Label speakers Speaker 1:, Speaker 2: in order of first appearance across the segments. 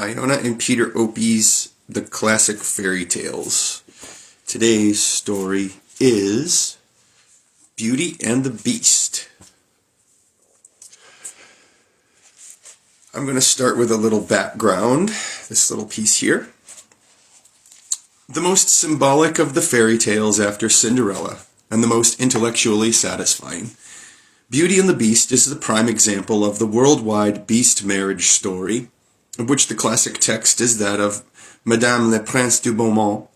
Speaker 1: Iona and Peter Opie's The Classic Fairy Tales. Today's story is Beauty and the Beast. I'm going to start with a little background, this little piece here. The most symbolic of the fairy tales after Cinderella, and the most intellectually satisfying, Beauty and the Beast is the prime example of the worldwide beast marriage story, of which the classic text is that of Madame le Prince du Beaumont.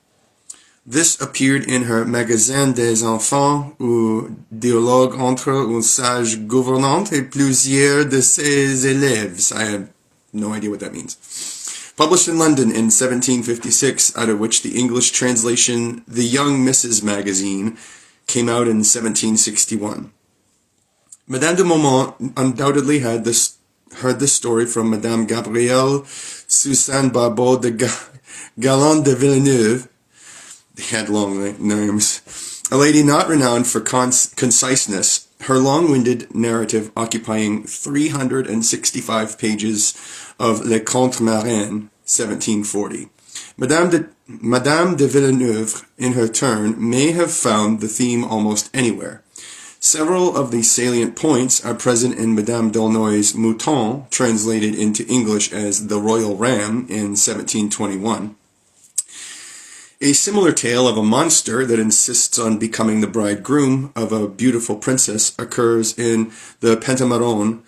Speaker 1: This appeared in her Magasin des Enfants, où dialogue entre une sage gouvernante et plusieurs de ses élèves. I have no idea what that means. Published in London in 1756, out of which the English translation The Young Mrs. Magazine came out in 1761. Madame de Beaumont undoubtedly heard this story from Madame Gabrielle Suzanne Barbeau de Galland de Villeneuve. They had long names. A lady not renowned for conciseness, her long-winded narrative occupying 365 pages of Le Conte Marin, 1740. Madame de Villeneuve, in her turn, may have found the theme almost anywhere. Several of the salient points are present in Madame d'Aulnoy's Mouton, translated into English as The Royal Ram in 1721. A similar tale of a monster that insists on becoming the bridegroom of a beautiful princess occurs in the Pentamerone,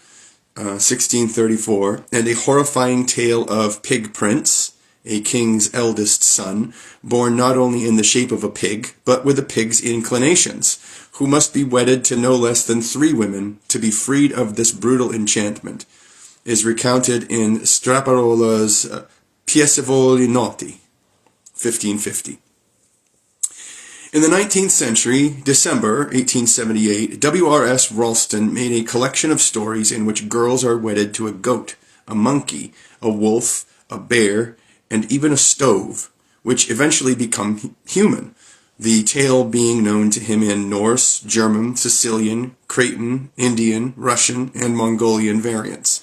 Speaker 1: 1634, and a horrifying tale of Pig Prince, a king's eldest son, born not only in the shape of a pig, but with a pig's inclinations, who must be wedded to no less than 3 women to be freed of this brutal enchantment, is recounted in Straparola's Piacevoli Notti, 1550. In the 19th century, December 1878, W.R.S. Ralston made a collection of stories in which girls are wedded to a goat, a monkey, a wolf, a bear, and even a stove, which eventually become human, the tale being known to him in Norse, German, Sicilian, Cretan, Indian, Russian, and Mongolian variants.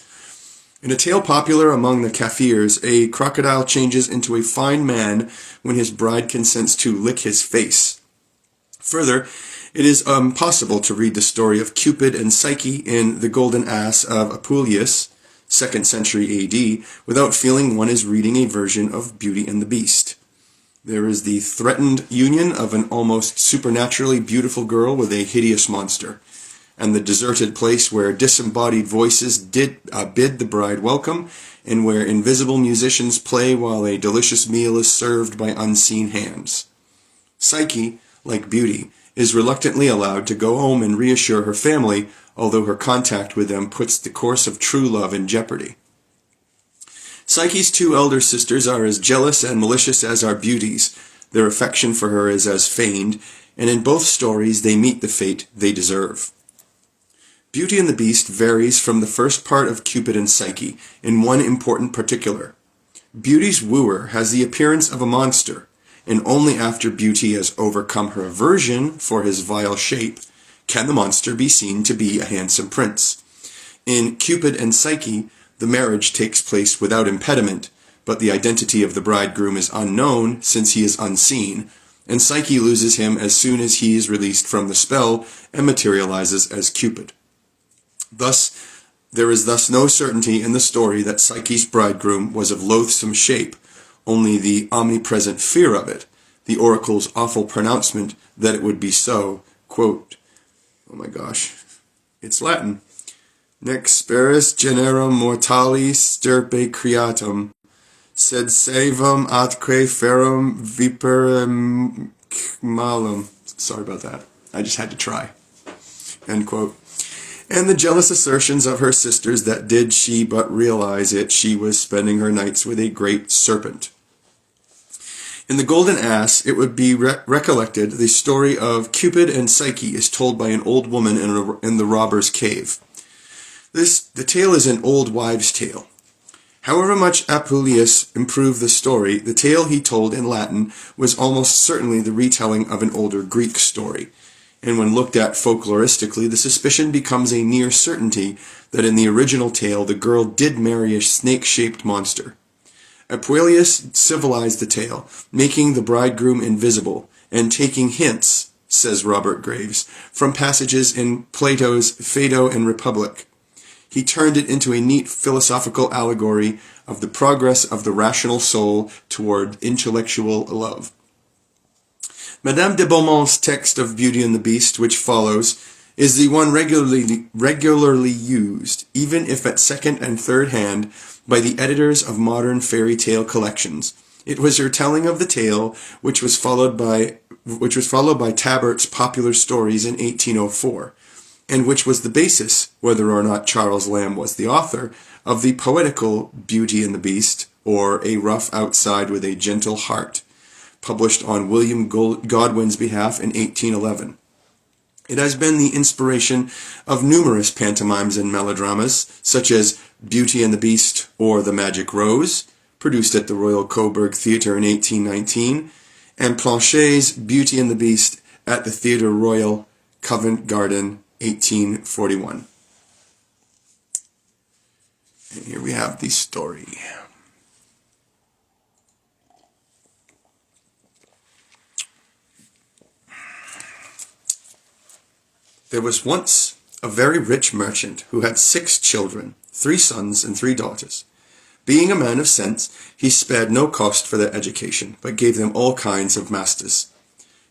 Speaker 1: In a tale popular among the Kafirs, a crocodile changes into a fine man when his bride consents to lick his face. Further, it is possible to read the story of Cupid and Psyche in The Golden Ass of Apuleius, 2nd century AD, without feeling one is reading a version of Beauty and the Beast. There is the threatened union of an almost supernaturally beautiful girl with a hideous monster, and the deserted place where disembodied voices bid the bride welcome, and where invisible musicians play while a delicious meal is served by unseen hands. Psyche, like Beauty, is reluctantly allowed to go home and reassure her family, although her contact with them puts the course of true love in jeopardy. Psyche's 2 elder sisters are as jealous and malicious as are Beauty's. Their affection for her is as feigned, and in both stories they meet the fate they deserve. Beauty and the Beast varies from the first part of Cupid and Psyche in one important particular. Beauty's wooer has the appearance of a monster, and only after Beauty has overcome her aversion for his vile shape can the monster be seen to be a handsome prince. In Cupid and Psyche, the marriage takes place without impediment, but the identity of the bridegroom is unknown since he is unseen, and Psyche loses him as soon as he is released from the spell and materializes as Cupid. Thus, there is no certainty in the story that Psyche's bridegroom was of loathsome shape, only the omnipresent fear of it, the oracle's awful pronouncement that it would be so, quote, oh my gosh, it's Latin, Nec speris generum mortali stirpe creatum, sed saevum atque ferum viperem malum. Sorry about that. I just had to try. End quote. And the jealous assertions of her sisters that did she but realize it, she was spending her nights with a great serpent. In The Golden Ass, it would be recollected the story of Cupid and Psyche is told by an old woman in the robber's cave. The tale is an old wives' tale. However much Apuleius improved the story, the tale he told in Latin was almost certainly the retelling of an older Greek story, and when looked at folkloristically, the suspicion becomes a near certainty that in the original tale the girl did marry a snake-shaped monster. Apuleius civilized the tale, making the bridegroom invisible, and taking hints, says Robert Graves, from passages in Plato's Phaedo and Republic. He turned it into a neat philosophical allegory of the progress of the rational soul toward intellectual love. Madame de Beaumont's text of Beauty and the Beast, which follows, is the one regularly used, even if at second and third hand, by the editors of modern fairy tale collections. It was her telling of the tale, which was followed by Tabert's Popular Stories in 1804, and which was the basis, whether or not Charles Lamb was the author, of the poetical Beauty and the Beast, or A Rough Outside with a Gentle Heart, published on William Godwin's behalf in 1811. It has been the inspiration of numerous pantomimes and melodramas, such as Beauty and the Beast or The Magic Rose, produced at the Royal Coburg Theatre in 1819, and Planchet's Beauty and the Beast at the Theatre Royal, Covent Garden, 1841. And here we have the story. There was once a very rich merchant who had 6 children, 3 sons and 3 daughters. Being a man of sense, he spared no cost for their education, but gave them all kinds of masters.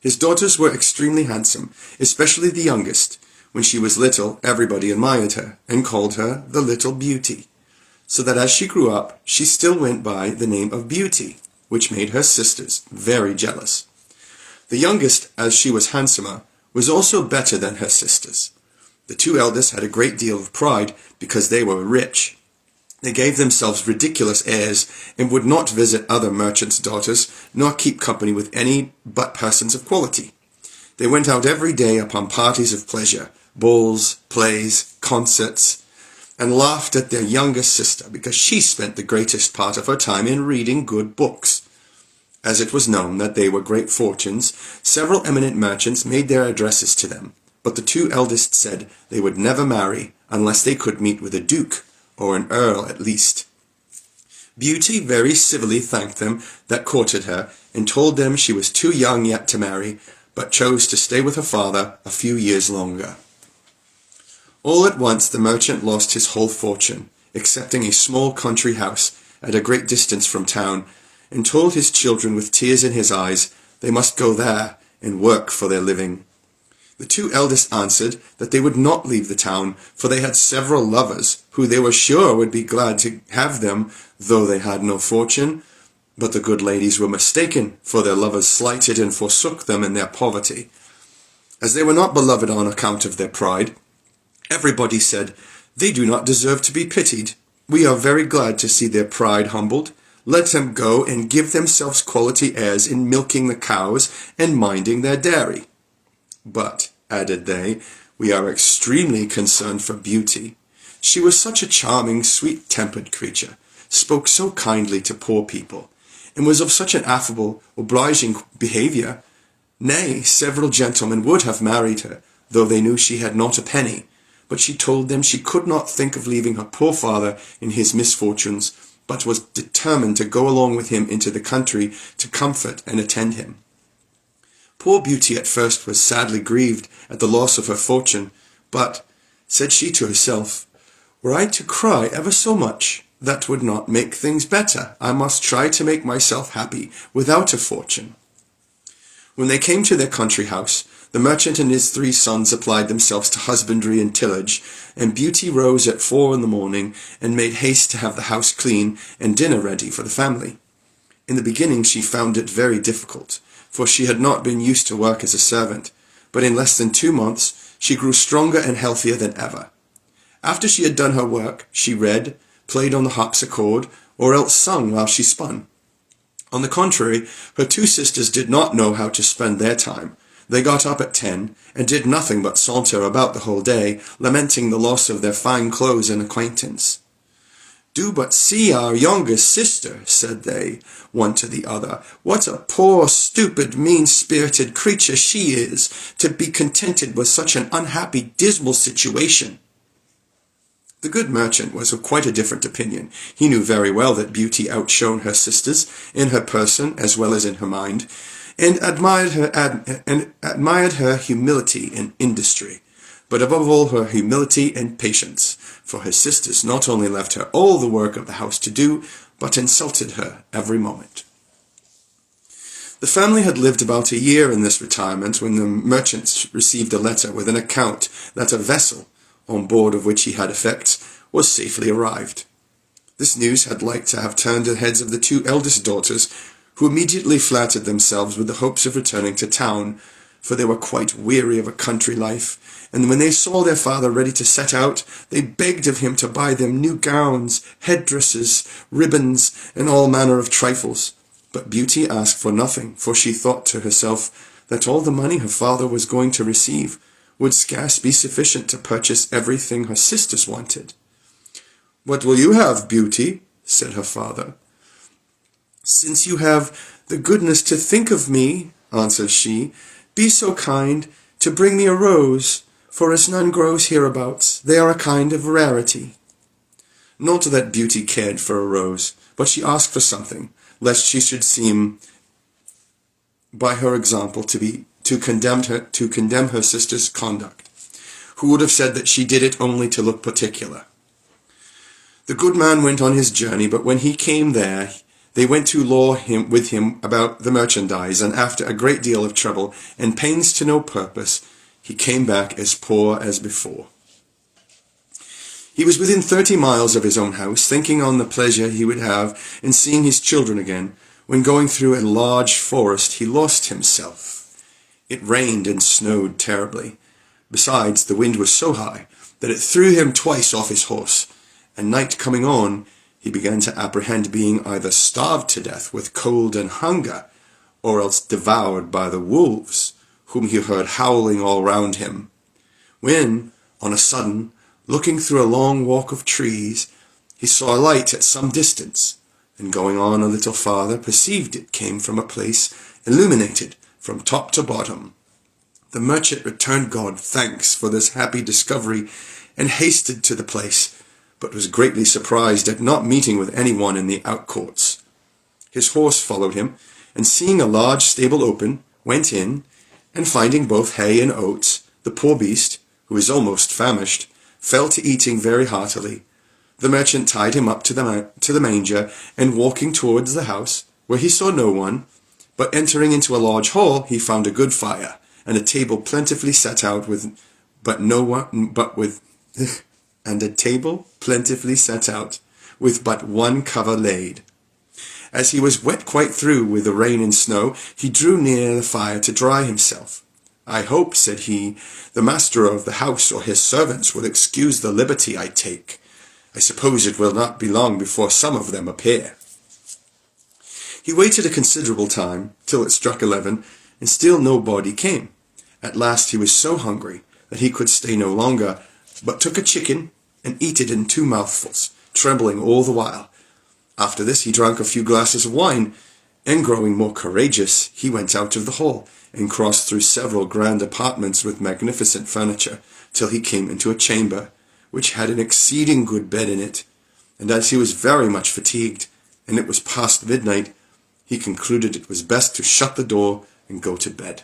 Speaker 1: His daughters were extremely handsome, especially the youngest. When she was little, everybody admired her, and called her the Little Beauty, so that as she grew up, she still went by the name of Beauty, which made her sisters very jealous. The youngest, as she was handsomer, was also better than her sisters. The 2 eldest had a great deal of pride because they were rich. They gave themselves ridiculous airs and would not visit other merchants' daughters, nor keep company with any but persons of quality. They went out every day upon parties of pleasure, balls, plays, concerts, and laughed at their youngest sister because she spent the greatest part of her time in reading good books. As it was known that they were great fortunes, several eminent merchants made their addresses to them, but the 2 eldest said they would never marry unless they could meet with a duke, or an earl at least. Beauty very civilly thanked them that courted her, and told them she was too young yet to marry, but chose to stay with her father a few years longer. All at once the merchant lost his whole fortune, excepting a small country house at a great distance from town, and told his children with tears in his eyes they must go there and work for their living. The 2 eldest answered that they would not leave the town, for they had several lovers, who they were sure would be glad to have them, though they had no fortune. But the good ladies were mistaken, for their lovers slighted and forsook them in their poverty. As they were not beloved on account of their pride, everybody said, "They do not deserve to be pitied. We are very glad to see their pride humbled. Let them go and give themselves quality airs in milking the cows and minding their dairy." But, added they, we are extremely concerned for Beauty. She was such a charming, sweet-tempered creature, spoke so kindly to poor people, and was of such an affable, obliging behaviour. Nay, several gentlemen would have married her, though they knew she had not a penny, but she told them she could not think of leaving her poor father in his misfortunes, but was determined to go along with him into the country to comfort and attend him. Poor Beauty at first was sadly grieved at the loss of her fortune, but, said she to herself, "Were I to cry ever so much, that would not make things better. I must try to make myself happy without a fortune." When they came to their country house, the merchant and his 3 sons applied themselves to husbandry and tillage, and Beauty rose at 4 in the morning and made haste to have the house clean and dinner ready for the family. In the beginning she found it very difficult, for she had not been used to work as a servant, but in less than 2 months she grew stronger and healthier than ever. After she had done her work, she read, played on the harpsichord, or else sung while she spun. On the contrary, her 2 sisters did not know how to spend their time. They got up at 10, and did nothing but saunter about the whole day, lamenting the loss of their fine clothes and acquaintance. "Do but see our youngest sister," said they, one to the other. "What a poor, stupid, mean-spirited creature she is, to be contented with such an unhappy, dismal situation." The good merchant was of quite a different opinion. He knew very well that Beauty outshone her sisters in her person as well as in her mind, and admired her humility and industry, but above all her humility and patience, for her sisters not only left her all the work of the house to do, but insulted her every moment. The family had lived about a year in this retirement when the merchant received a letter with an account that a vessel, on board of which he had effects, was safely arrived. This news had like to have turned the heads of the two eldest daughters, who immediately flattered themselves with the hopes of returning to town, for they were quite weary of a country life, and when they saw their father ready to set out, they begged of him to buy them new gowns, headdresses, ribbons, and all manner of trifles. But Beauty asked for nothing, for she thought to herself that all the money her father was going to receive would scarce be sufficient to purchase everything her sisters wanted. "What will you have, Beauty?" said her father. "Since you have the goodness to think of me," answered she, "be so kind to bring me a rose, for as none grows hereabouts, they are a kind of rarity." Not that Beauty cared for a rose, but she asked for something, lest she should seem by her example to condemn her sister's conduct, who would have said that she did it only to look particular. The good man went on his journey, but when he came there, they went to law with him about the merchandise, and after a great deal of trouble and pains to no purpose, he came back as poor as before. He was within 30 miles of his own house, thinking on the pleasure he would have in seeing his children again, when going through a large forest he lost himself. It rained and snowed terribly. Besides, the wind was so high that it threw him twice off his horse, and night coming on, he began to apprehend being either starved to death with cold and hunger, or else devoured by the wolves, whom he heard howling all round him, when, on a sudden, looking through a long walk of trees, he saw a light at some distance, and going on a little farther, perceived it came from a place illuminated from top to bottom. The merchant returned God thanks for this happy discovery, and hasted to the place, but was greatly surprised at not meeting with any one in the outcourts. His horse followed him, and seeing a large stable open, went in, and finding both hay and oats, the poor beast, who was almost famished, fell to eating very heartily. The merchant tied him up to the manger, and walking towards the house, where he saw no one, but entering into a large hall, he found a good fire, and a table plentifully set out with but one cover laid. As he was wet quite through with the rain and snow, he drew near the fire to dry himself. "I hope," said he, "the master of the house or his servants will excuse the liberty I take. I suppose it will not be long before some of them appear." He waited a considerable time, till it struck 11, and still nobody came. At last he was so hungry that he could stay no longer, but took a chicken and ate it in 2 mouthfuls, trembling all the while. After this he drank a few glasses of wine, and growing more courageous, he went out of the hall, and crossed through several grand apartments with magnificent furniture, till he came into a chamber, which had an exceeding good bed in it, and as he was very much fatigued, and it was past midnight, he concluded it was best to shut the door and go to bed.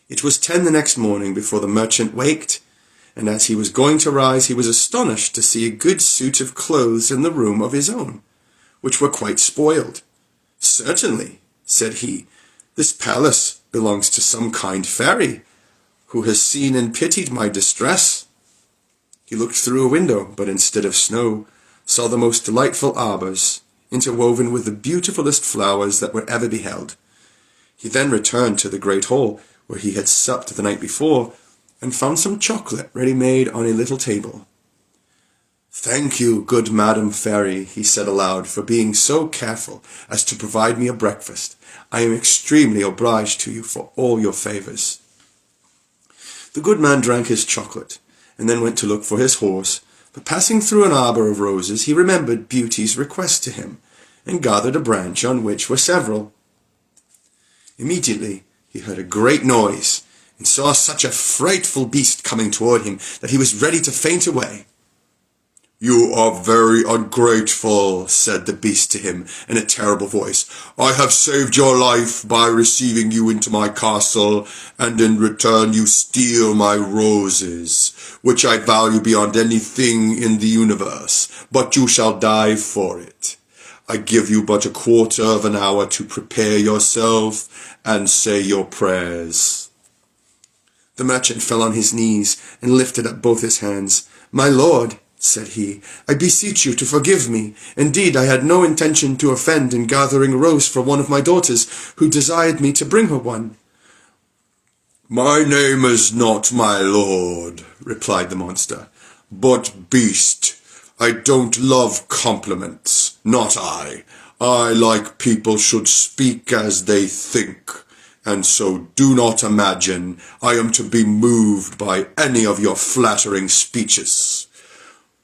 Speaker 1: It was 10 the next morning before the merchant waked, and as he was going to rise, he was astonished to see a good suit of clothes in the room of his own, which were quite spoiled. "Certainly," said he, "this palace belongs to some kind fairy, who has seen and pitied my distress." He looked through a window, but instead of snow, saw the most delightful arbours, interwoven with the beautifulest flowers that were ever beheld. He then returned to the great hall, where he had supped the night before, and found some chocolate ready-made on a little table. "Thank you, good Madam Fairy," he said aloud, "for being so careful as to provide me a breakfast. I am extremely obliged to you for all your favours." The good man drank his chocolate, and then went to look for his horse, but passing through an arbour of roses, he remembered Beauty's request to him, and gathered a branch on which were several. Immediately he heard a great noise, and saw such a frightful beast coming toward him that he was ready to faint away. "You are very ungrateful," said the beast to him in a terrible voice. "I have saved your life by receiving you into my castle, and in return you steal my roses, which I value beyond anything in the universe, but you shall die for it. I give you but a quarter of an hour to prepare yourself and say your prayers." The merchant fell on his knees and lifted up both his hands. "My lord," said he, "I beseech you to forgive me. Indeed, I had no intention to offend in gathering a rose for one of my daughters, who desired me to bring her one." "My name is not my lord," replied the monster, "but beast. I don't love compliments, not I. I like people should speak as they think, and so do not imagine I am to be moved by any of your flattering speeches.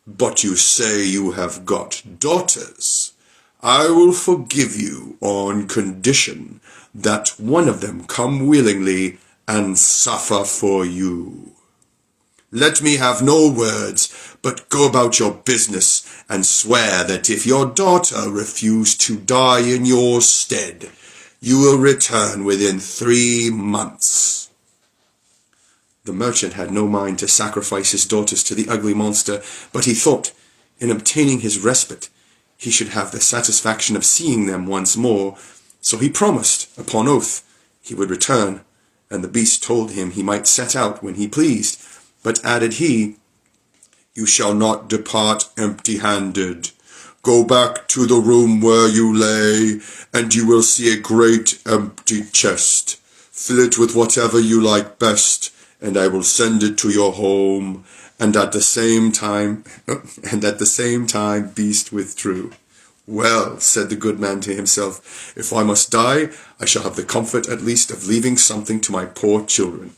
Speaker 1: But you say you have got daughters. I will forgive you on condition that one of them come willingly and suffer for you. Let me have no words, but go about your business and swear that if your daughter refuse to die in your stead, you will return within 3 months. The merchant had no mind to sacrifice his daughters to the ugly monster, but he thought, in obtaining his respite, he should have the satisfaction of seeing them once more, so he promised, upon oath, he would return, and the beast told him he might set out when he pleased, but added he, "You shall not depart empty-handed. Go back to the room where you lay, and you will see a great empty chest. Fill it with whatever you like best, and I will send it to your home." And at the same time, beast withdrew. "Well," said the good man to himself, "if I must die, I shall have the comfort at least of leaving something to my poor children."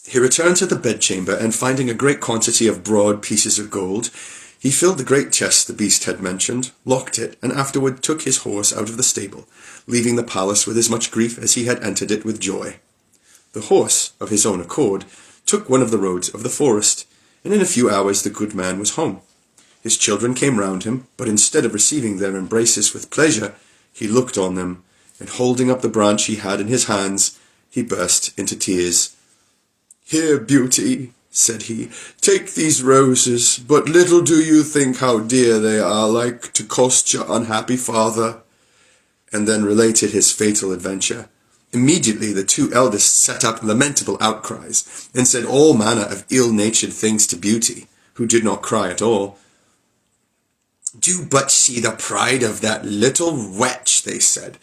Speaker 1: He returned to the bedchamber, and finding a great quantity of broad pieces of gold, he filled the great chest the beast had mentioned, locked it, and afterward took his horse out of the stable, leaving the palace with as much grief as he had entered it with joy. The horse, of his own accord, took one of the roads of the forest, and in a few hours the good man was home. His children came round him, but instead of receiving their embraces with pleasure, he looked on them, and holding up the branch he had in his hands, he burst into tears. "Here, Beauty," said he, "take these roses, but little do you think how dear they are like to cost your unhappy father," and then related his fatal adventure. Immediately the 2 eldest set up lamentable outcries, and said all manner of ill-natured things to Beauty, who did not cry at all. "Do but see the pride of that little wretch," they said.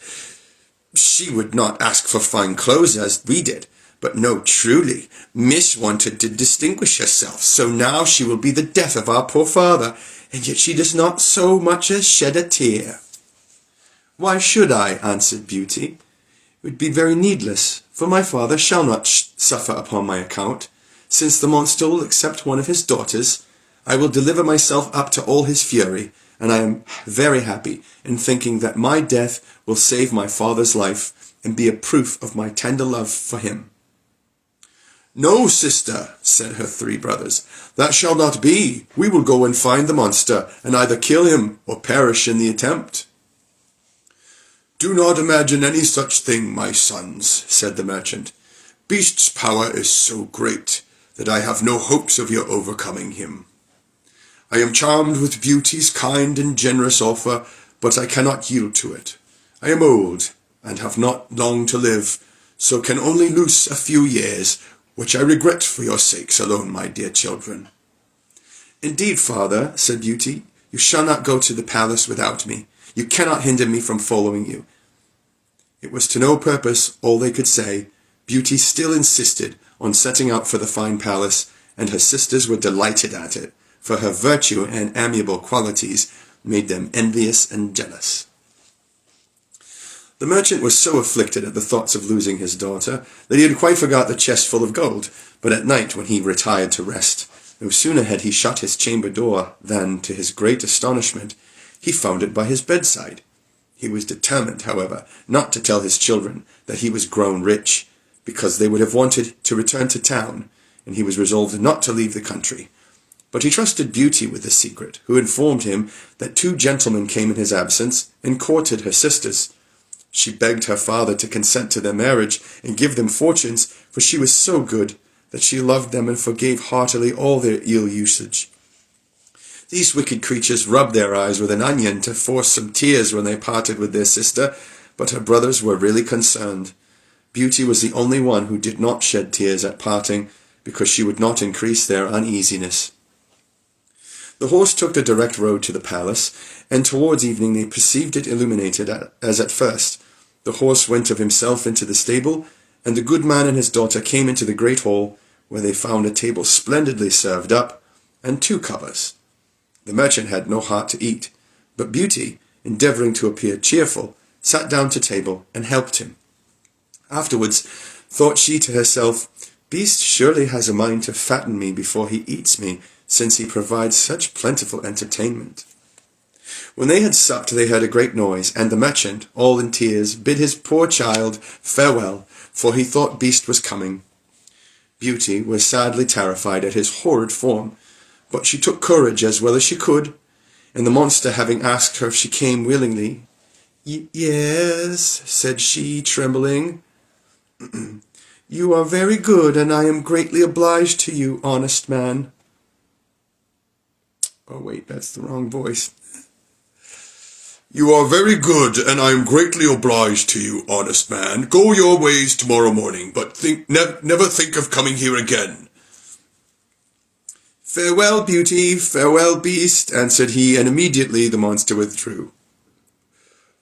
Speaker 1: "She would not ask for fine clothes as we did. But no, truly, Miss wanted to distinguish herself, so now she will be the death of our poor father, and yet she does not so much as shed a tear." "Why should I?" answered Beauty. "It would be very needless, for my father shall not suffer upon my account. Since the monster will accept one of his daughters, I will deliver myself up to all his fury, and I am very happy in thinking that my death will save my father's life and be a proof of my tender love for him." "No, sister," said her 3 brothers, "that shall not be. We will go and find the monster, and either kill him or perish in the attempt." "Do not imagine any such thing, my sons," said the merchant. "Beast's power is so great that I have no hopes of your overcoming him. I am charmed with Beauty's kind and generous offer, but I cannot yield to it. I am old, and have not long to live, so can only loose a few years, which I regret for your sakes alone, my dear children." "Indeed, father," said Beauty, "you shall not go to the palace without me. You cannot hinder me from following you." It was to no purpose all they could say. Beauty still insisted on setting out for the fine palace, and her sisters were delighted at it, for her virtue and amiable qualities made them envious and jealous. The merchant was so afflicted at the thoughts of losing his daughter that he had quite forgot the chest full of gold, but at night when he retired to rest, no sooner had he shut his chamber door than, to his great astonishment, he found it by his bedside. He was determined, however, not to tell his children that he was grown rich, because they would have wanted to return to town, and he was resolved not to leave the country. But he trusted Beauty with the secret, who informed him that 2 gentlemen came in his absence and courted her sisters. She begged her father to consent to their marriage and give them fortunes, for she was so good that she loved them and forgave heartily all their ill usage. These wicked creatures rubbed their eyes with an onion to force some tears when they parted with their sister, but her brothers were really concerned. Beauty was the only one who did not shed tears at parting, because she would not increase their uneasiness. The horse took the direct road to the palace, and towards evening they perceived it illuminated as at first. The horse went of himself into the stable, and the good man and his daughter came into the great hall, where they found a table splendidly served up, and 2 covers. The merchant had no heart to eat, but Beauty, endeavouring to appear cheerful, sat down to table and helped him. Afterwards, thought she to herself, Beast surely has a mind to fatten me before he eats me, since he provides such plentiful entertainment. When they had supped, they heard a great noise, and the merchant, all in tears, bid his poor child farewell, for he thought Beast was coming. Beauty was sadly terrified at his horrid form, but she took courage as well as she could, and the monster having asked her if she came willingly, Yes, said she, trembling. You are very good, and I am greatly obliged to you, honest man. Oh, wait, that's the wrong voice. You are very good, and I am greatly obliged to you, honest man. Go your ways tomorrow morning, but never think of coming here again. Farewell, Beauty, farewell, Beast, answered he, and immediately the monster withdrew.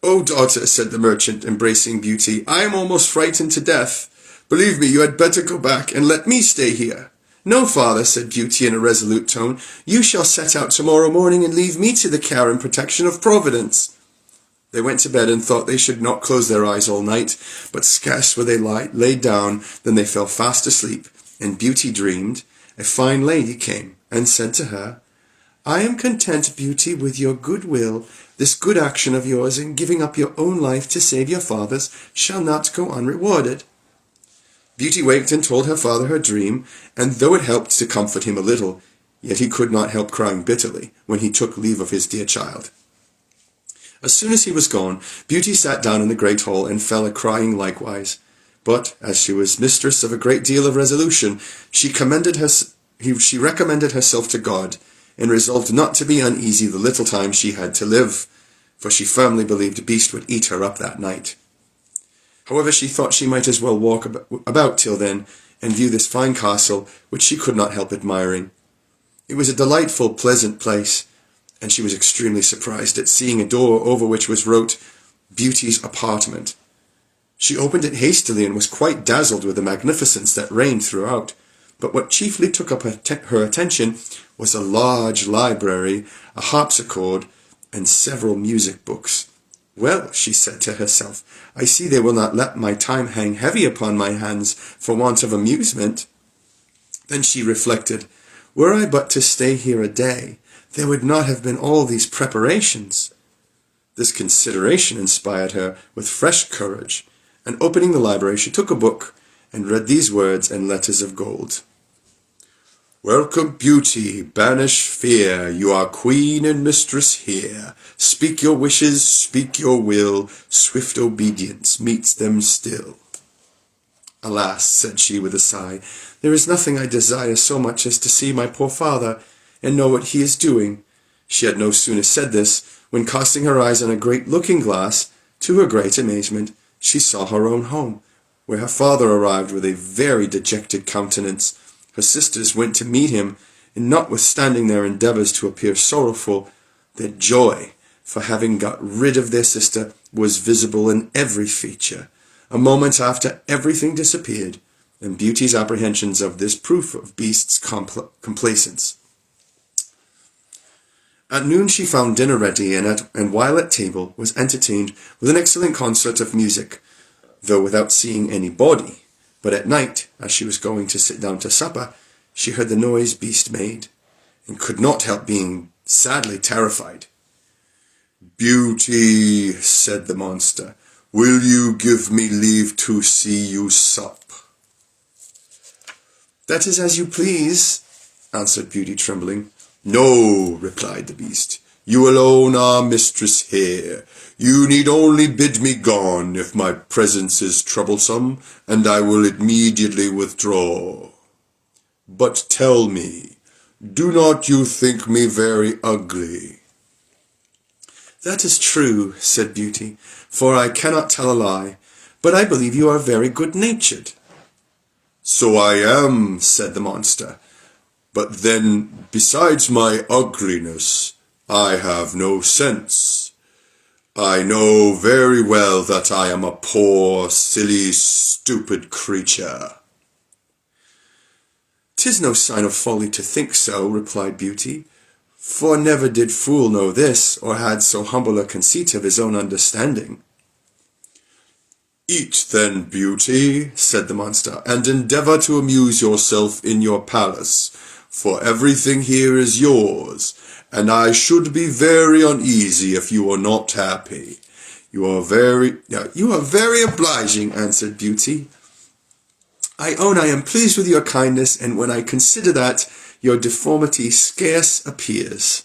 Speaker 1: Oh, daughter, said the merchant, embracing Beauty, I am almost frightened to death. Believe me, you had better go back and let me stay here. No, father, said Beauty in a resolute tone. You shall set out tomorrow morning and leave me to the care and protection of Providence. They went to bed and thought they should not close their eyes all night, but scarce were they laid down than they fell fast asleep, and Beauty dreamed. A fine lady came and said to her, I am content, Beauty, with your good will. This good action of yours in giving up your own life to save your father's shall not go unrewarded. Beauty waked and told her father her dream, and though it helped to comfort him a little, yet he could not help crying bitterly when he took leave of his dear child. As soon as he was gone, Beauty sat down in the great hall and fell a-crying likewise. But, as she was mistress of a great deal of resolution, she recommended herself to God, and resolved not to be uneasy the little time she had to live, for she firmly believed Beast would eat her up that night. However, she thought she might as well walk about till then, and view this fine castle, which she could not help admiring. It was a delightful, pleasant place, and she was extremely surprised at seeing a door over which was wrote, Beauty's apartment. She opened it hastily and was quite dazzled with the magnificence that reigned throughout, but what chiefly took up her attention was a large library, a harpsichord, and several music books. Well, she said to herself, I see they will not let my time hang heavy upon my hands for want of amusement. Then she reflected, were I but to stay here a day, there would not have been all these preparations. This consideration inspired her with fresh courage, and opening the library, she took a book and read these words in letters of gold. Welcome, Beauty, banish fear, you are queen and mistress here. Speak your wishes, speak your will, swift obedience meets them still. Alas, said she with a sigh, there is nothing I desire so much as to see my poor father, and know what he is doing. She had no sooner said this, when casting her eyes on a great looking-glass, to her great amazement, she saw her own home, where her father arrived with a very dejected countenance. Her sisters went to meet him, and notwithstanding their endeavours to appear sorrowful, their joy for having got rid of their sister was visible in every feature. A moment after, everything disappeared, and Beauty's apprehensions of this proof of Beast's complacence. At noon she found dinner ready, and while at table was entertained with an excellent concert of music, though without seeing any body. But at night, as she was going to sit down to supper, she heard the noise Beast made, and could not help being sadly terrified. Beauty, said the monster, will you give me leave to see you sup? "That is as you please," answered Beauty, trembling. "No," replied the beast. "You alone are mistress here. You need only bid me gone if my presence is troublesome, and I will immediately withdraw. But tell me, do not you think me very ugly?" "That is true," said Beauty, "for I cannot tell a lie, but I believe you are very good-natured." "So I am," said the monster, "but then, besides my ugliness, I have no sense. I know very well that I am a poor, silly, stupid creature." "'Tis no sign of folly to think so," replied Beauty, "for never did fool know this, or had so humble a conceit of his own understanding." "Eat then, Beauty," said the monster, "and endeavour to amuse yourself in your palace, for everything here is yours, and I should be very uneasy if you were not happy. You are very obliging," answered Beauty. "I own I am pleased with your kindness, and when I consider that, your deformity scarce appears."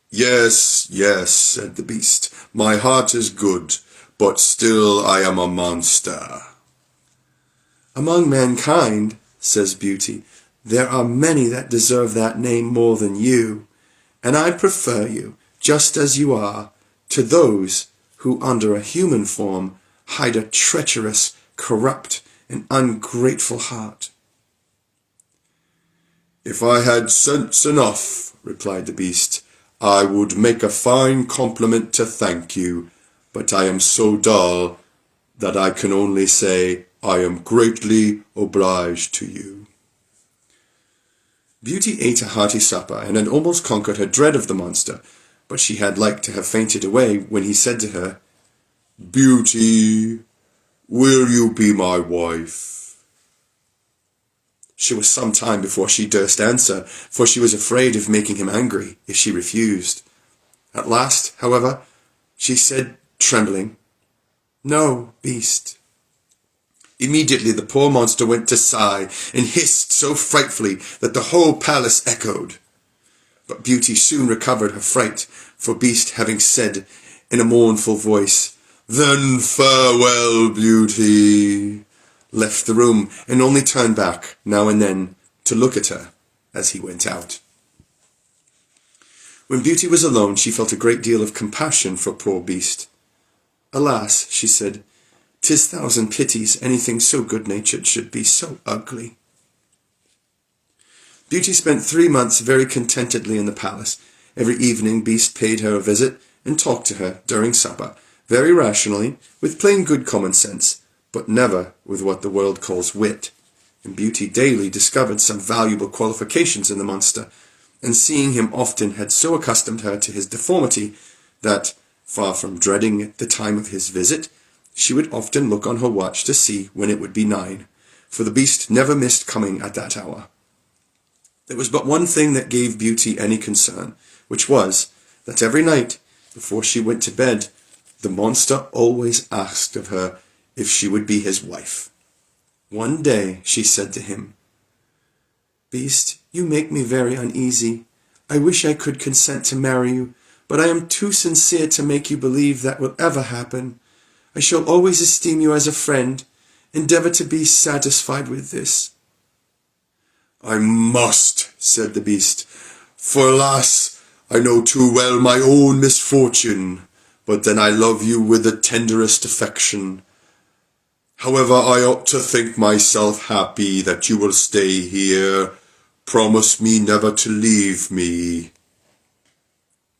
Speaker 1: "Yes, yes," said the beast, "my heart is good, but still I am a monster." "Among mankind," says Beauty, "there are many that deserve that name more than you, and I prefer you, just as you are, to those who under a human form hide a treacherous, corrupt, and ungrateful heart." "If I had sense enough," replied the beast, "I would make a fine compliment to thank you, but I am so dull that I can only say I am greatly obliged to you." Beauty ate a hearty supper, and had almost conquered her dread of the monster, but she had like to have fainted away when he said to her, "Beauty, will you be my wife?" She was some time before she durst answer, for she was afraid of making him angry if she refused. At last, however, she said, trembling, "No, beast." Immediately the poor monster went to sigh, and hissed so frightfully that the whole palace echoed. But Beauty soon recovered her fright, for Beast having said in a mournful voice, "Then farewell, Beauty," left the room, and only turned back now and then to look at her as he went out. When Beauty was alone, she felt a great deal of compassion for poor Beast. "Alas," she said, "'tis thousand pities anything so good-natured should be so ugly." Beauty spent 3 months very contentedly in the palace. Every evening Beast paid her a visit, and talked to her during supper, very rationally, with plain good common sense, but never with what the world calls wit. And Beauty daily discovered some valuable qualifications in the monster, and seeing him often had so accustomed her to his deformity, that, far from dreading the time of his visit, she would often look on her watch to see when it would be 9, for the Beast never missed coming at that hour. There was but one thing that gave Beauty any concern, which was, that every night, before she went to bed, the monster always asked of her if she would be his wife. One day she said to him, "Beast, you make me very uneasy. I wish I could consent to marry you, but I am too sincere to make you believe that will ever happen. I shall always esteem you as a friend. Endeavour to be satisfied with this." "I must," said the Beast, "for alas, I know too well my own misfortune, but then I love you with the tenderest affection. However, I ought to think myself happy that you will stay here. Promise me never to leave me."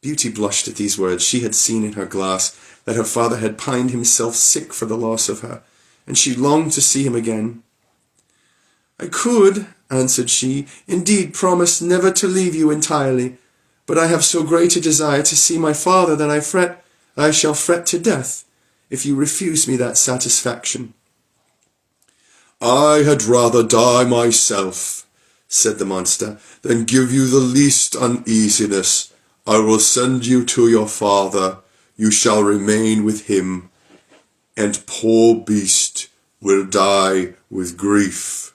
Speaker 1: Beauty blushed at these words. She had seen in her glass that her father had pined himself sick for the loss of her, and she longed to see him again. "I could," answered she, "indeed promise never to leave you entirely, but I have so great a desire to see my father that I shall fret to death if you refuse me that satisfaction." "I had rather die myself," said the monster, "than give you the least uneasiness. I will send you to your father. You shall remain with him, and poor Beast will die with grief."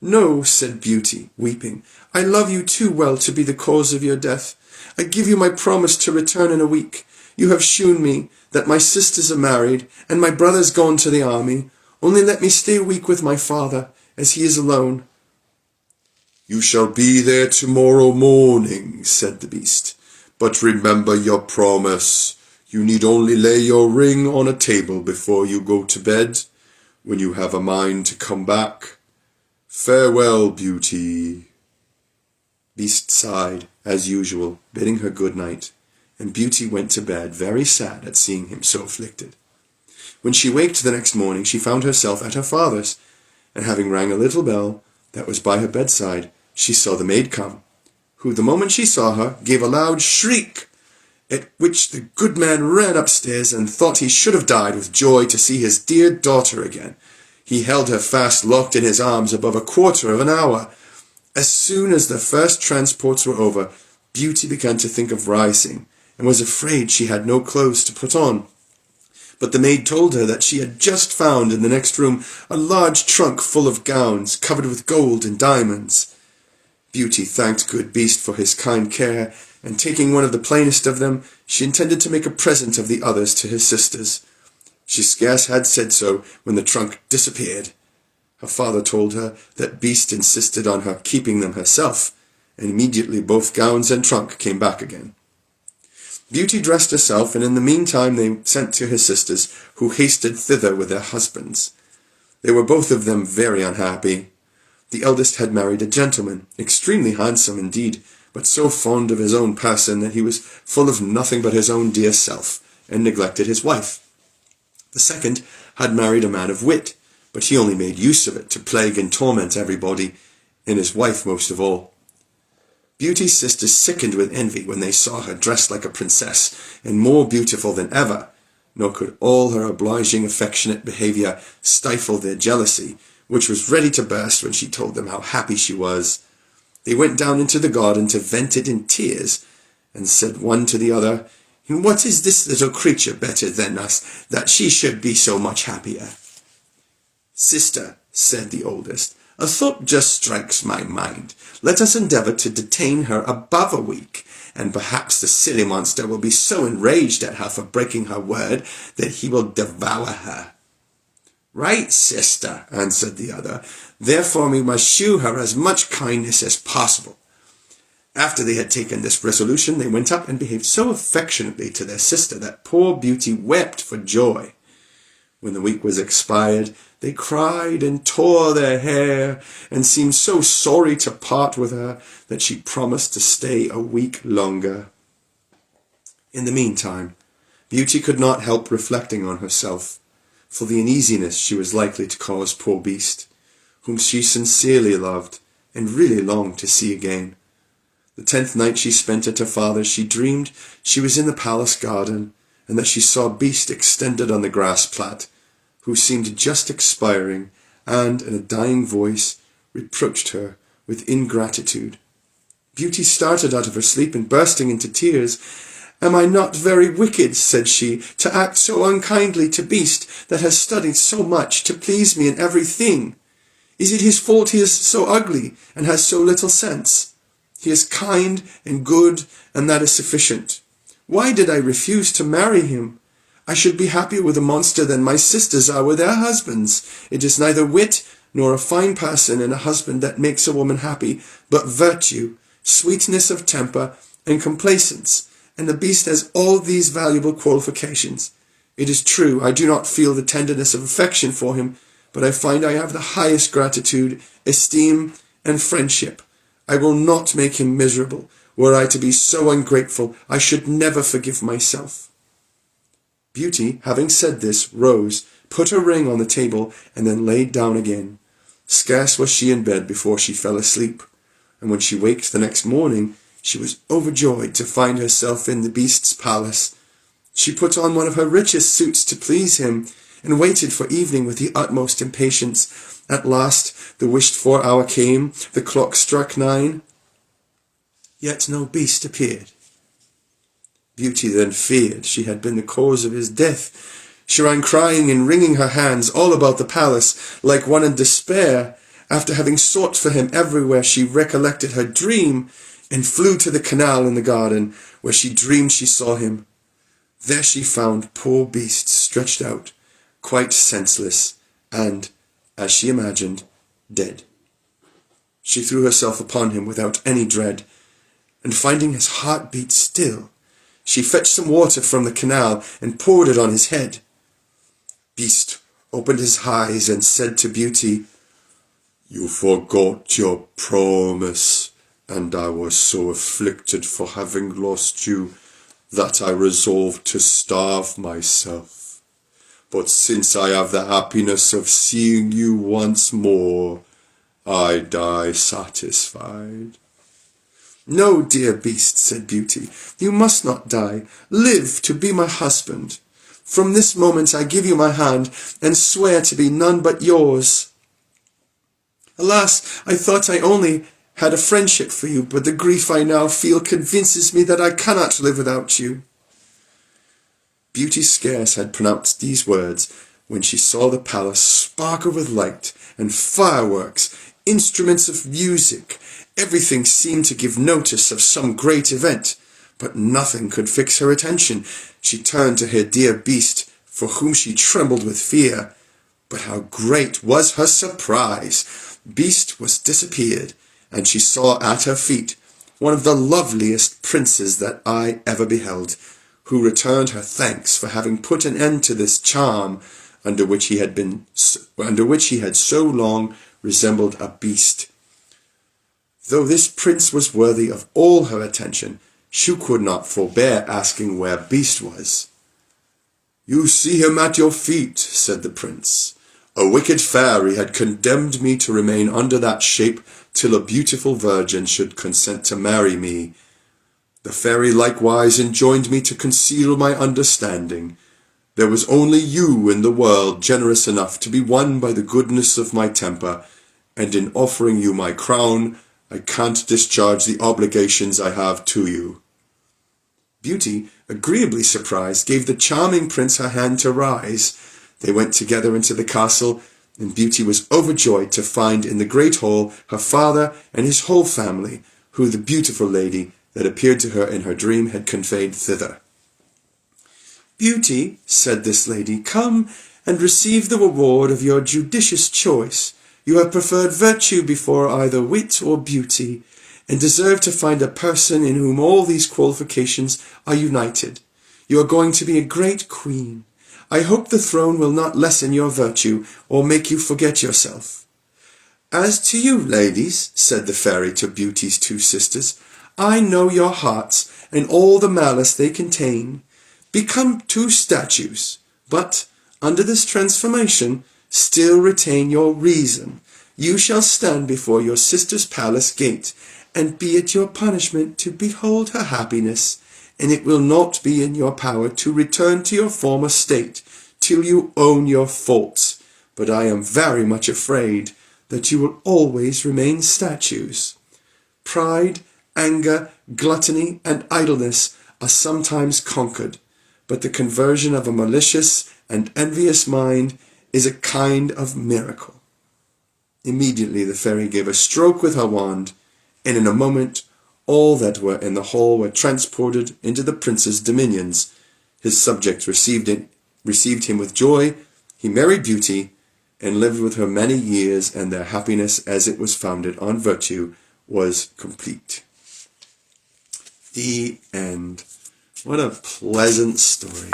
Speaker 1: "No," said Beauty, weeping. "I love you too well to be the cause of your death. I give you my promise to return in a week. You have shewn me that my sisters are married, and my brother's gone to the army. Only let me stay a week with my father, as he is alone." "You shall be there tomorrow morning," said the beast. "But remember your promise. You need only lay your ring on a table before you go to bed, when you have a mind to come back. Farewell, Beauty." Beast sighed, as usual, bidding her good night, and Beauty went to bed very sad at seeing him so afflicted. When she waked the next morning, she found herself at her father's, and having rang a little bell that was by her bedside, she saw the maid come, who, the moment she saw her, gave a loud shriek, at which the good man ran upstairs and thought he should have died with joy to see his dear daughter again. He held her fast locked in his arms above a quarter of an hour. As soon as the first transports were over, Beauty began to think of rising, and was afraid she had no clothes to put on. But the maid told her that she had just found in the next room a large trunk full of gowns, covered with gold and diamonds. Beauty thanked good Beast for his kind care, and taking one of the plainest of them, she intended to make a present of the others to his sisters. She scarce had said so when the trunk disappeared. Her father told her that Beast insisted on her keeping them herself, and immediately both gowns and trunk came back again. Beauty dressed herself, and in the meantime they sent to his sisters, who hasted thither with their husbands. They were both of them very unhappy. The eldest had married a gentleman, extremely handsome indeed, but so fond of his own person that he was full of nothing but his own dear self, and neglected his wife. The second had married a man of wit, but he only made use of it to plague and torment everybody, and his wife most of all. Beauty's sisters sickened with envy when they saw her dressed like a princess, and more beautiful than ever, nor could all her obliging, affectionate behaviour stifle their jealousy, which was ready to burst when she told them how happy she was. They went down into the garden to vent it in tears, and said one to the other, "And what is this little creature better than us, that she should be so much happier?" "Sister," said the oldest, "a thought just strikes my mind. Let us endeavour to detain her above a week, and perhaps the silly monster will be so enraged at her for breaking her word that he will devour her." "Right, sister," answered the other. "Therefore we must shew her as much kindness as possible." After they had taken this resolution, they went up and behaved so affectionately to their sister that poor Beauty wept for joy. When the week was expired, they cried and tore their hair, and seemed so sorry to part with her that she promised to stay a week longer. In the meantime, Beauty could not help reflecting on herself, for the uneasiness she was likely to cause poor Beast, whom she sincerely loved, and really longed to see again. The 10th night she spent at her father's, she dreamed she was in the palace garden, and that she saw Beast extended on the grass plat, who seemed just expiring, and, in a dying voice, reproached her with ingratitude. Beauty started out of her sleep, and bursting into tears, "Am I not very wicked," said she, "to act so unkindly to Beast that has studied so much to please me in everything? Is it his fault he is so ugly and has so little sense? He is kind and good, and that is sufficient. Why did I refuse to marry him? I should be happier with a monster than my sisters are with their husbands. It is neither wit nor a fine person in a husband that makes a woman happy, but virtue, sweetness of temper, and complacence, and the Beast has all these valuable qualifications. It is true, I do not feel the tenderness of affection for him, but I find I have the highest gratitude, esteem, and friendship. I will not make him miserable. Were I to be so ungrateful, I should never forgive myself." Beauty, having said this, rose, put her ring on the table, and then laid down again. Scarce was she in bed before she fell asleep, and when she waked the next morning, she was overjoyed to find herself in the Beast's palace. She put on one of her richest suits to please him, and waited for evening with the utmost impatience. At last the wished-for hour came, the clock struck 9, yet no Beast appeared. Beauty then feared she had been the cause of his death. She ran crying and wringing her hands all about the palace, like one in despair, after having sought for him everywhere, she recollected her dream and flew to the canal in the garden, where she dreamed she saw him. There she found poor Beast stretched out, quite senseless, and, as she imagined, dead. She threw herself upon him without any dread, and finding his heart beat still, she fetched some water from the canal and poured it on his head. Beast opened his eyes and said to Beauty, "You forgot your promise, and I was so afflicted for having lost you that I resolved to starve myself. But since I have the happiness of seeing you once more, I die satisfied." "No, dear Beast," said Beauty, "you must not die. Live to be my husband. From this moment I give you my hand, and swear to be none but yours. Alas, I thought I only had a friendship for you, but the grief I now feel convinces me that I cannot live without you." Beauty scarce had pronounced these words when she saw the palace sparkle with light and fireworks, instruments of music. Everything seemed to give notice of some great event, but nothing could fix her attention. She turned to her dear Beast, for whom she trembled with fear. But how great was her surprise! Beast was disappeared, and she saw at her feet one of the loveliest princes that I ever beheld, who returned her thanks for having put an end to this charm under which he had so long resembled a beast. Though this prince was worthy of all her attention, she could not forbear asking where Beast was. "You see him at your feet," said the prince. "A wicked fairy had condemned me to remain under that shape till a beautiful virgin should consent to marry me. The fairy likewise enjoined me to conceal my understanding. There was only you in the world generous enough to be won by the goodness of my temper, and in offering you my crown, I can't discharge the obligations I have to you." Beauty, agreeably surprised, gave the charming prince her hand to rise. They went together into the castle, and Beauty was overjoyed to find in the great hall her father and his whole family, who the beautiful lady that appeared to her in her dream had conveyed thither. "Beauty," said this lady, "come and receive the reward of your judicious choice. You have preferred virtue before either wit or beauty, and deserve to find a person in whom all these qualifications are united. You are going to be a great queen. I hope the throne will not lessen your virtue or make you forget yourself." "As to you, ladies," said the fairy to Beauty's two sisters, "I know your hearts and all the malice they contain. Become two statues, but, under this transformation, still retain your reason. You shall stand before your sister's palace gate, and be it your punishment to behold her happiness, and it will not be in your power to return to your former state till you own your faults. But I am very much afraid that you will always remain statues. Pride, anger, gluttony, and idleness are sometimes conquered, but the conversion of a malicious and envious mind is a kind of miracle." Immediately the fairy gave a stroke with her wand, and in a moment all that were in the hall were transported into the prince's dominions. His subjects received him with joy. He married Beauty, and lived with her many years, and their happiness, as it was founded on virtue, was complete. The end. What a pleasant story.